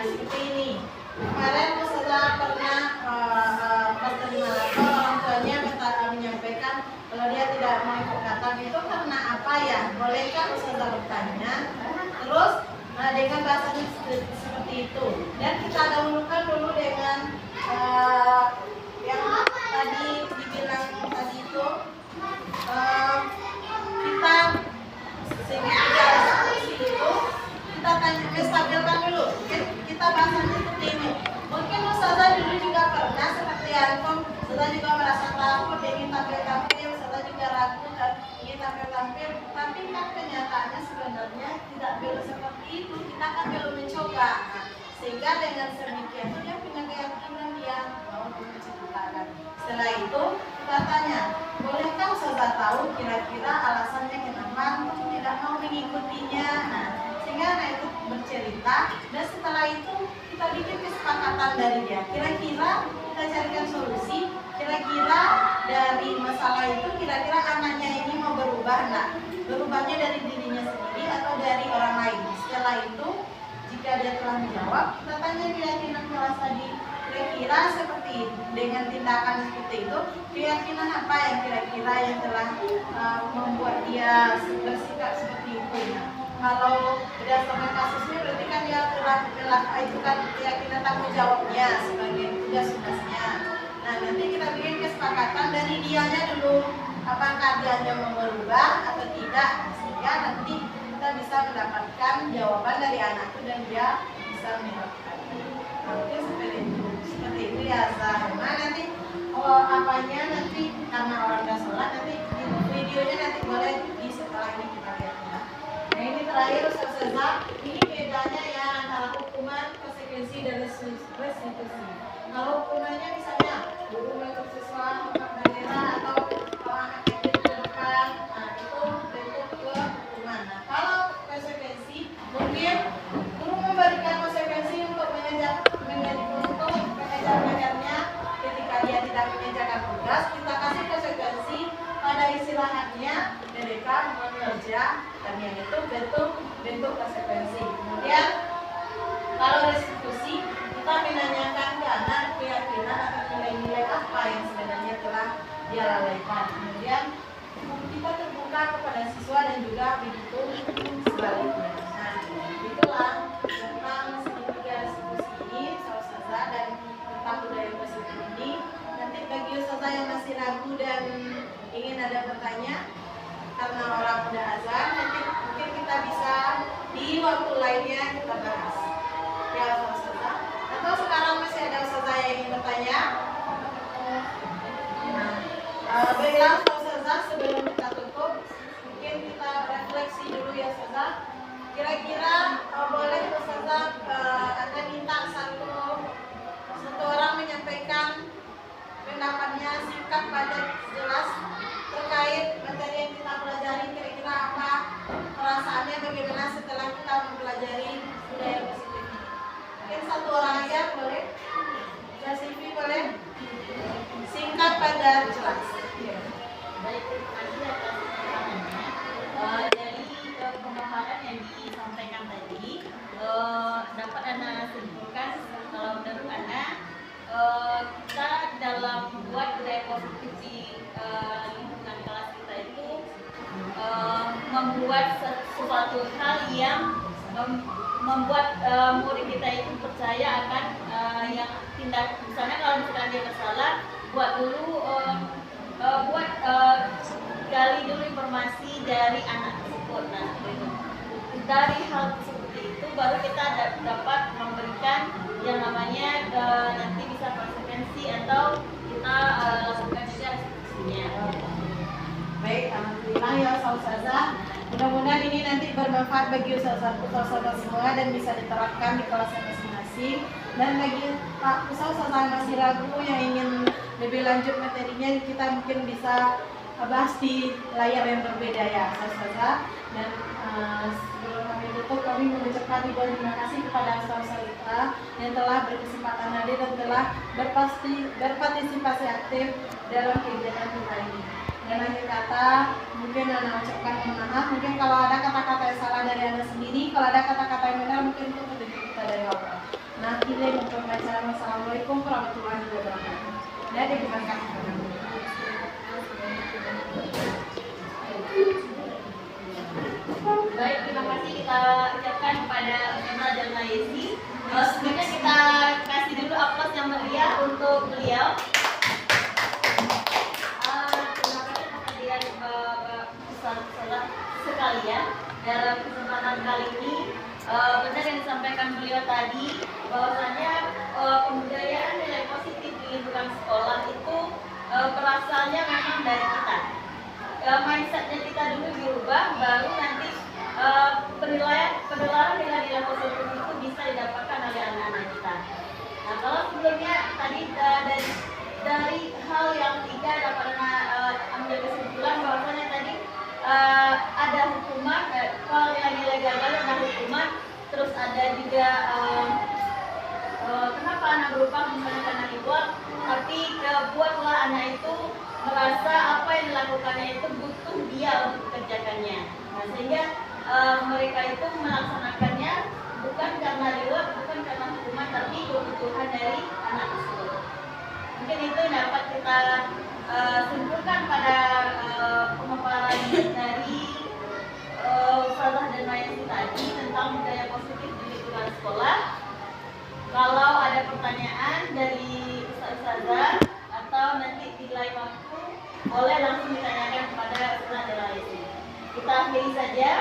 seperti ini. Kemarin Ustazah pernah pertemuan orang tuanya menyampaikan kalau dia tidak mau ikut khatam itu karena apa ya? Bolehkah Ustazah bertanya? Terus dengan bahasanya seperti itu. Dan kita dahulukan dulu dengan yang tadi dibilang tadi itu kita sehingga itu kita tanya stabilkan dulu. Kita bahasanya seperti ini. Mungkin Ustazah dulu juga pernah seperti Ankom, Ustazah juga merasa takut ingin tampil-tampil, Ustazah juga ragu dan ingin tampil-tampil. Tapi kan kenyataannya sebenarnya tidak perlu seperti itu. Kita kan perlu mencoba. Sehingga dengan demikian itu dia punya keyakinan dia mau menciptakan. Setelah itu kita tanya, bolehkah Ustazah tahu kira-kira alasannya kenapa antum tidak mau mengikutinya? Nah, sehingga anak itu bercerita dan setelah itu kita bikin kesepakatan dari dia. Kira-kira kita carikan solusi. Kira-kira dari masalah itu kira-kira anaknya ini mau berubah enggak? Berubahnya dari dirinya sendiri atau dari orang lain? Setelah itu jika dia telah menjawab, kita tanya keyakinan kelas tadi. Kira-kira seperti dengan tindakan seperti itu, keyakinan apa yang kira-kira yang telah membuat dia bersikap seperti itu? Nah, kalau berdasarkan kasusnya berarti kan dia telah itu kan keyakinan tanggung jawabnya sebagai tugas-tugasnya. Nah, nanti kita bikin kesepakatan dari dianya dulu, apakah dia mau berubah atau tidak, sehingga nanti kita bisa mendapatkan jawaban dari anak itu dan dia bisa menerapkan. Oke, seperti itu ya Zahma. Nanti apanya nanti karena orang udah sholat nanti videonya nanti boleh di setelah ini kita lihat ya. Nah ini terakhir Ustazah, ini bedanya ya antara hukuman, konsekuensi dan restitusi. Kalau hukumannya misalnya guru menuntut siswa untuk bendera atau anak kecil ke depan, nah itu bentuk hukuman. Nah kalau konsekuensi mungkin guru memberikan konsekuensi untuk mengejar-ngejarnya ketika dia tidak mengerjakan tugas, kita kasih konsekuensi pada istirahatnya mereka mengerja dan yang itu bentuk konsekuensi. Kemudian kalau restitusi kita menanyakan ke anak keyakinan atau nilai-nilai apa yang sebenarnya telah dia lalaikan. Kemudian kita terbuka kepada siswa dan juga begitu sebaliknya. Nah, itulah tentang segitiga restitusi ini, Ustazah, dan tentang budaya positif ini. Nanti bagi Ustazah yang masih ragu dan ingin ada bertanya, karena orang udah azan, nanti mungkin kita bisa di waktu lainnya kita bahas. Ya, Ustazah. Atau sekarang masih ada Ustazah yang ingin bertanya? Baiklah Ustazah, sebelum kita tutup, mungkin kita refleksi dulu ya Ustazah. Kira-kira boleh Ustazah Anda minta satu orang menyampaikan pendapatnya singkat, padat, jelas terkait materi yang kita pelajari. Kira-kira apa perasaannya, bagaimana setelah kita mempelajari budaya positif ini? Mungkin satu orang aja boleh. Mbak Silvi boleh? Singkat, padat, jelas. Baik, terima kasih atas keterangannya. Dari pemahaman yang disampaikan tadi, dapat Anda simpulkan kalau menurut Anda kita dalam membuat budaya positif di lingkungan kelas kita itu membuat sesuatu hal yang membuat murid kita itu percaya akan yang tindak, misalnya kalau misalkan dia bersalah, gali dulu informasi dari anak tersebut. Nah, dari hal seperti itu baru kita dapat memberikan yang namanya nanti bisa konsekuensi atau kita lakukan juga restitusinya. Baik, alhamdulillah ya Ustazah. Mudah-mudahan ini nanti bermanfaat bagi Ustazah semua dan bisa diterapkan di kelas masing-masing. Dan bagi Pak Ustazah masih ragu yang ingin lebih lanjut materinya, kita mungkin bisa bahas di layar yang berbeda ya Ustazah. Dan sebelum kami tutup, kami mengucapkan terima kasih kepada Ustazah kita yang telah berkesempatan hadir dan telah berpartisipasi aktif dalam kegiatan kita ini. Dan akhir kata, mungkin Anda ucapkan maaf, mungkin kalau ada kata-kata yang salah dari Anda sendiri, kalau ada kata-kata yang benar mungkin itu petunjuk kita dari Allah. Idai untuk acara. Assalamualaikum warahmatullahi wabarakatuh. Dan dipersilakan. Baik, terima kasih kita ucapkan kepada Ustazah Jalma Yesi. Sebelumnya kita kasih dulu aplaus yang meriah untuk beliau. Terima kasih kehadiran Bapak Ustazah sekalian. Dalam kesempatan kali ini, benar yang disampaikan beliau tadi, bahwasanya pembudayaan nilai positif di lingkungan sekolah itu berasalnya memang dari kita. Mindsetnya kita dulu dirubah, baru nanti penularan nilai-nilai positif itu bisa didapatkan oleh anak-anak kita. Nah, kalau sebelumnya tadi dari hal yang tiga dapat ambil kesimpulan bahwasanya tadi ada hukuman, kalau nilai-nilai gagal ada hukuman, terus ada juga kenapa anak berupah misalnya karena dibuat, tapi buatlah anak itu merasa apa yang dilakukannya itu butuh dia untuk dikerjakannya. Nah, sehingga mereka itu melaksanakannya bukan karena reward, bukan karena hukuman, tapi kebutuhan dari anak tersebut. Mungkin itu dapat kita simpulkan pada pemaparan dari Ustazah dan Mayasi tadi tentang budaya positif di lingkungan sekolah. Kalau ada pertanyaan dari Ustazah atau nanti di lain waktu, boleh langsung ditanyakan kepada Ustazah dan Mayasi. Kita akhiri saja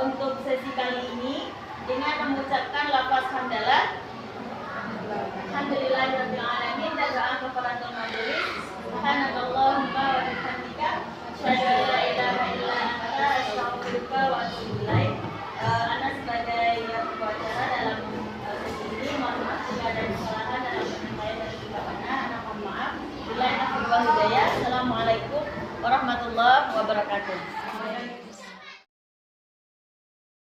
untuk sesi kali ini dengan mengucapkan lafaz hamdalah. Alhamdulillahirabbil alamin dan doa kafaratul majelis. Subhanallahumma wa bihamdika asyhadu an la ilaha illa anta astaghfiruka wa atubu ilaik. Ana sebagai pembicara dalam sesi ini, mohon maaf jika ada kesalahan dalam penyampaian dan ucapannya. Ana mohon maaf. Billahi taufiq wal hidayah. Assalamualaikum warahmatullahi wabarakatuh.